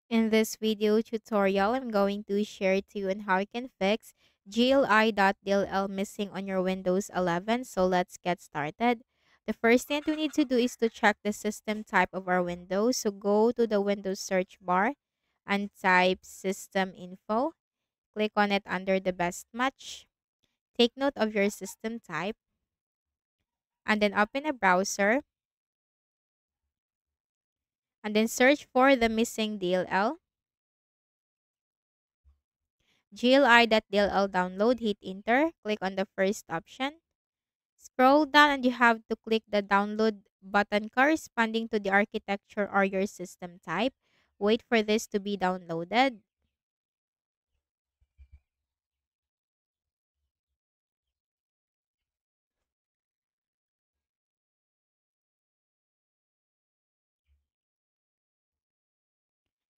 In this video tutorial, I'm going to share to you on how you can fix GLI.dll missing on your Windows 11. So let's get started. The first thing we need to do is to check the system type of our Windows. So go to the Windows search bar and type system info. Click on it under the best match. Take note of your system type and then open a browser and then search for the missing DLL. GLI.dll download, hit enter, click on the first option. Scroll down and you have to click the download button corresponding to the architecture or your system type. Wait for this to be downloaded.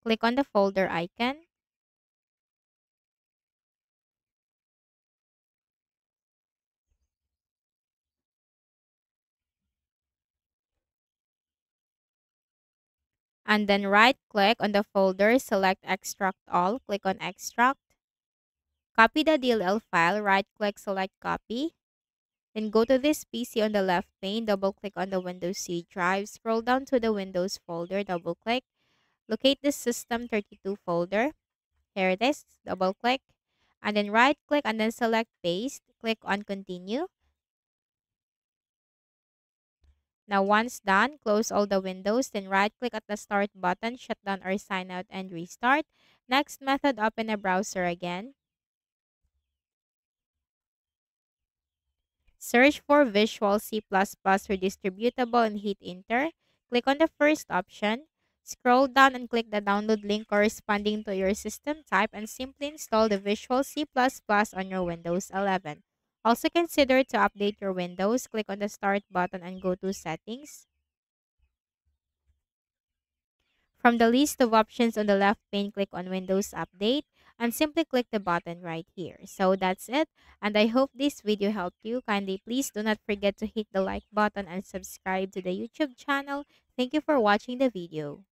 Click on the folder icon. And then right click on the folder, select extract all, click on extract. Copy the DLL file, right click, select copy. Then go to this PC on the left pane, double click on the Windows C drive, scroll down to the Windows folder, double click. Locate the System32 folder. Here it is. Double click. And then right click and then select paste. Click on continue. Now once done, close all the windows. Then right click at the start button, shut down or sign out and restart. Next method, open a browser again. Search for Visual C++ Redistributable and hit enter. Click on the first option. Scroll down and click the download link corresponding to your system type and simply install the Visual C++ on your Windows 11. Also consider to update your Windows. Click on the Start button and go to Settings. From the list of options on the left pane, click on Windows Update and simply click the button right here. So that's it. And I hope this video helped you. Kindly please do not forget to hit the like button and subscribe to the YouTube channel. Thank you for watching the video.